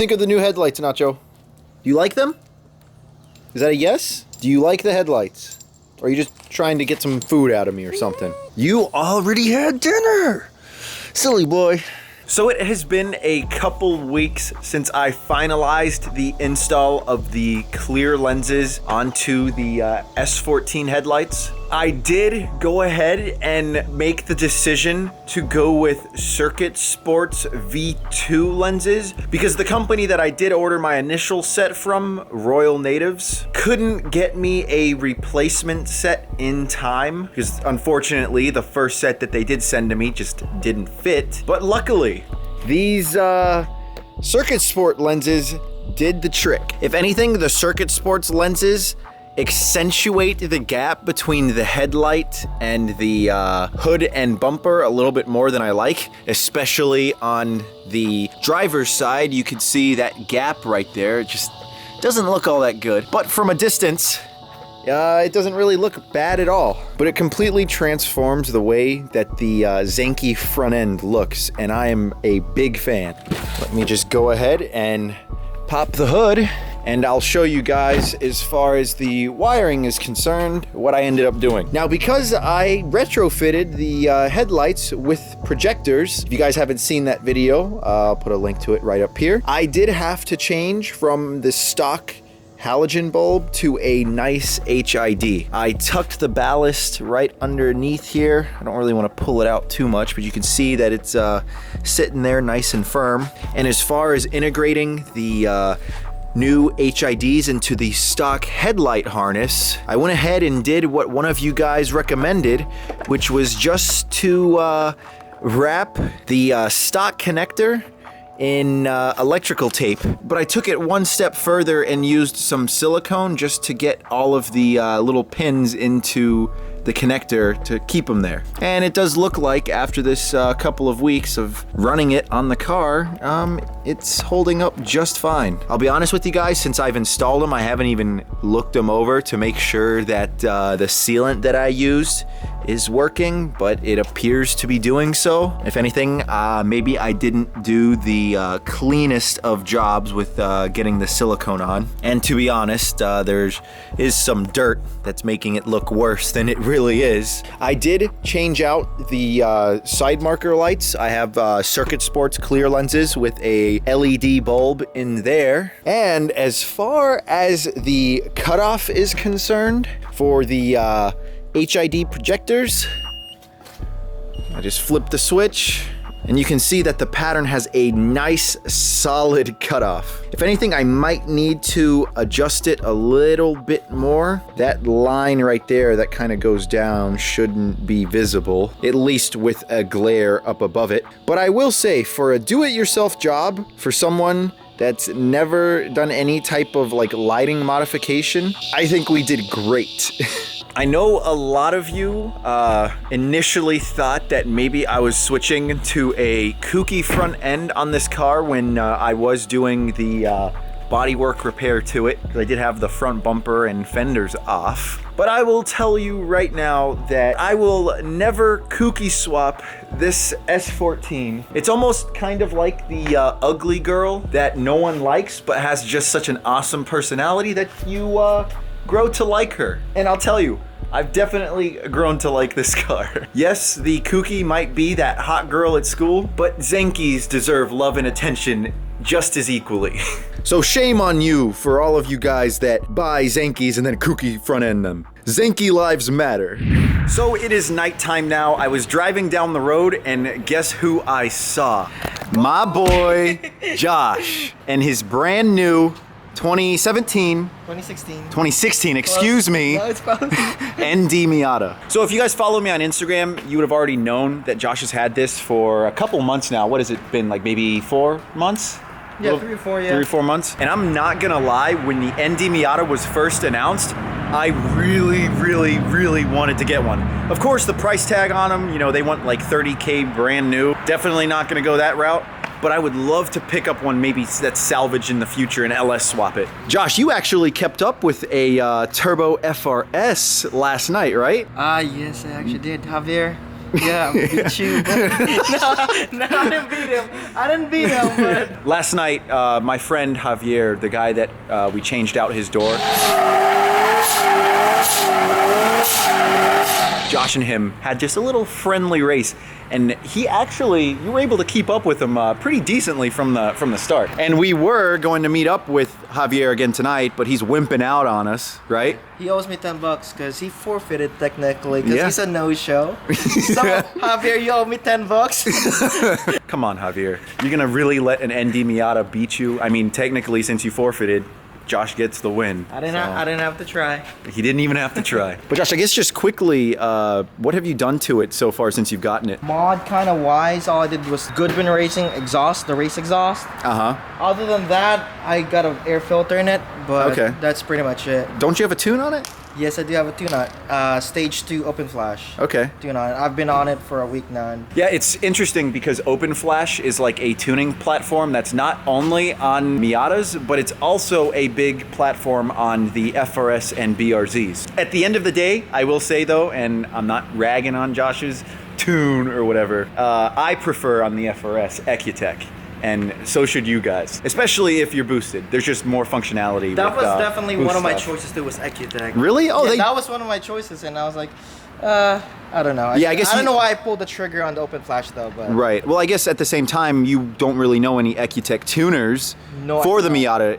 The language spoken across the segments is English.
think of the new headlights, Nacho? Do you like them? Is that a yes? Do you like the headlights? Or are you just trying to get some food out of me or something? You already had dinner! Silly boy. So it has been a couple weeks since I finalized the install of the clear lenses onto the S14 headlights. I did go ahead and make the decision to go with Circuit Sports V2 lenses because the company that I did order my initial set from, Royal Natives, couldn't get me a replacement set in time because unfortunately the first set that they did send to me just didn't fit. But luckily, these Circuit Sport lenses did the trick. If anything, the Circuit Sports lenses accentuate the gap between the headlight and the hood and bumper a little bit more than I like, especially on the driver's side. You can see that gap right there. It just doesn't look all that good. But from a distance, it doesn't really look bad at all. But it completely transforms the way that the Zenki front end looks, and I am a big fan. Let me just go ahead and pop the hood, and I'll show you guys as far as the wiring is concerned, what I ended up doing. Now, because I retrofitted the headlights with projectors, if you guys haven't seen that video, I'll put a link to it right up here. I did have to change from the stock halogen bulb to a nice HID. I tucked the ballast right underneath here. I don't really want to pull it out too much, but you can see that it's sitting there nice and firm. And as far as integrating the new HIDs into the stock headlight harness, I went ahead and did what one of you guys recommended, which was just to wrap the stock connector in electrical tape. But I took it one step further and used some silicone just to get all of the little pins into the connector to keep them there. And it does look like after this couple of weeks of running it on the car, it's holding up just fine. I'll be honest with you guys, since I've installed them, I haven't even looked them over to make sure that the sealant that I used is working, but it appears to be doing so. If anything, maybe I didn't do the cleanest of jobs with getting the silicone on. And to be honest, there is some dirt that's making it look worse than it really is. I did change out the side marker lights. I have Circuit Sports clear lenses with a LED bulb in there. And as far as the cutoff is concerned for the HID projectors, I just flip the switch and you can see that the pattern has a nice solid cutoff. If anything, I might need to adjust it a little bit more. That line right there that kind of goes down shouldn't be visible, at least with a glare up above it. But I will say, for a do-it-yourself job, for someone that's never done any type of like lighting modification, I think we did great. I know a lot of you initially thought that maybe I was switching to a kooky front end on this car when I was doing the bodywork repair to it, because I did have the front bumper and fenders off. But I will tell you right now that I will never kooky swap this S14. It's almost kind of like the ugly girl that no one likes but has just such an awesome personality that you grow to like her. And I'll tell you, I've definitely grown to like this car. Yes, the kooky might be that hot girl at school, but Zenkis deserve love and attention just as equally. So shame on you for all of you guys that buy Zenkis and then kooky front end them. Zenki lives matter. So it is nighttime now. I was driving down the road and guess who I saw? My boy, Josh, and his brand new 2016, excuse me, no, it's fine. ND Miata. So if you guys follow me on Instagram, you would have already known that Josh has had this for a couple months now. What has it been, like maybe 4 months? Yeah, 3 or 4, yeah. 3 or 4 months. And I'm not gonna lie, when the ND Miata was first announced, I really wanted to get one. Of course, the price tag on them, you know, they want like 30K brand new. Definitely not gonna go that route. But I would love to pick up one maybe that's salvaged in the future and LS swap it. Josh, you actually kept up with a Turbo FRS last night, right? Yes, I actually did. Javier, Yeah, I beat you. No, I didn't beat him. I didn't beat him, but... Last night, my friend Javier, the guy that we changed out his door, Josh and him had just a little friendly race, and you were able to keep up with him pretty decently from the start. And we were going to meet up with Javier again tonight, but he's wimping out on us, right? He owes me $10 because he forfeited technically because Yeah. he's a no-show. So Javier, you owe me $10. Come on, Javier. You're gonna really let an ND Miata beat you? I mean, technically, since you forfeited, Josh gets the win. I didn't have to try. He didn't even have to try. But Josh, I guess just quickly, what have you done to it so far since you've gotten it? Mod kind of wise, all I did was Goodwin Racing exhaust, the race exhaust. Other than that, I got an air filter in it, but that's pretty much it. Don't you have a tune on it? Yes, I do have a tune-on. Stage 2 open flash. Okay. Tune-on. I've been on it for a week now. Yeah, it's interesting because Open Flash is like a tuning platform that's not only on Miatas, but it's also a big platform on the FRS and BRZs. At the end of the day, I will say though, and I'm not ragging on Josh's tune or whatever, I prefer on the FRS Ecutech. And so should you guys, especially if you're boosted. There's just more functionality. That with, was definitely boost one of my stuff. choices too, was Ecutech. Really? Oh, yeah, that was one of my choices, and I was like, I don't know. Yeah, I guess I don't know why I pulled the trigger on the open flash though, but right. Well, I guess at the same time, you don't really know any Ecutech tuners for the Miata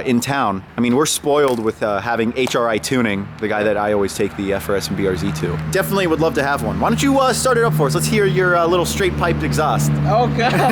in town. I mean, we're spoiled with having HRI tuning, the guy that I always take the FRS and BRZ to. Definitely would love to have one. Why don't you start it up for us? Let's hear your little straight piped exhaust. Oh god.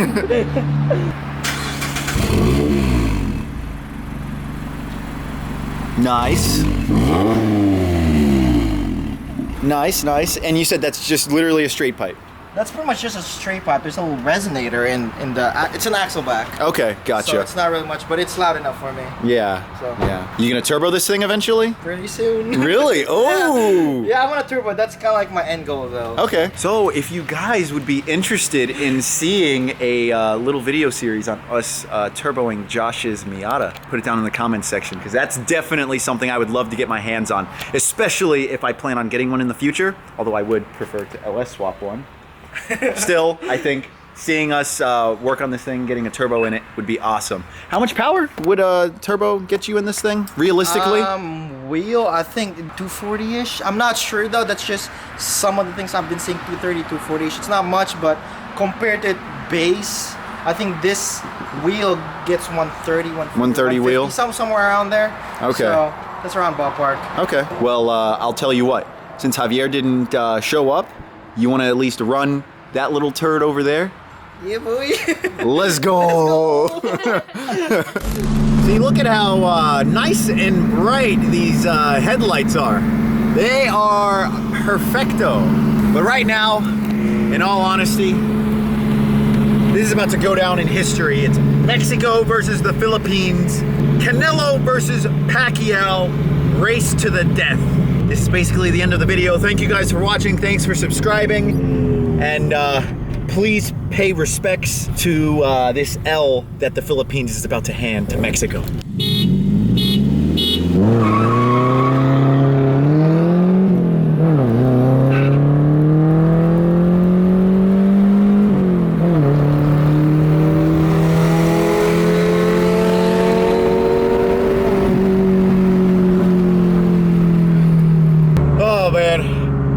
Nice. Nice. And you said that's just literally a straight pipe. That's pretty much just a straight pipe. There's a little resonator in the. It's an axle back. Okay, gotcha. So it's not really much, but it's loud enough for me. Yeah. So. Yeah. You gonna turbo this thing eventually? Pretty soon. Really? Oh. Yeah, I want to turbo. That's kind of like my end goal, though. Okay. So if you guys would be interested in seeing a little video series on us turboing Josh's Miata, put it down in the comments section, because that's definitely something I would love to get my hands on, especially if I plan on getting one in the future. Although I would prefer to LS swap one. Still, I think seeing us work on this thing, getting a turbo in it would be awesome. How much power would a turbo get you in this thing, realistically? Wheel, I think 240-ish. I'm not sure though. That's just some of the things I've been seeing, 230, 240-ish. It's not much, but compared to base, I think this wheel gets 130, 130 wheel? Somewhere around there. Okay. So that's around ballpark. Okay. Well, I'll tell you what. Since Javier didn't show up, you want to at least run that little turd over there? Yeah, boy. Let's go. See, look at how nice and bright these headlights are. They are perfecto. But right now, in all honesty, this is about to go down in history. It's Mexico versus the Philippines. Canelo versus Pacquiao. Race to the death. This is basically the end of the video. Thank you guys for watching. Thanks for subscribing. And please pay respects to this L that the Philippines is about to hand to Mexico.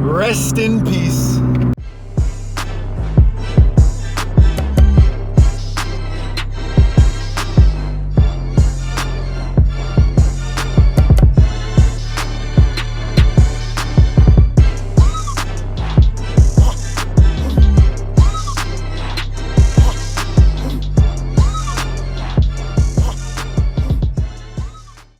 Rest in peace.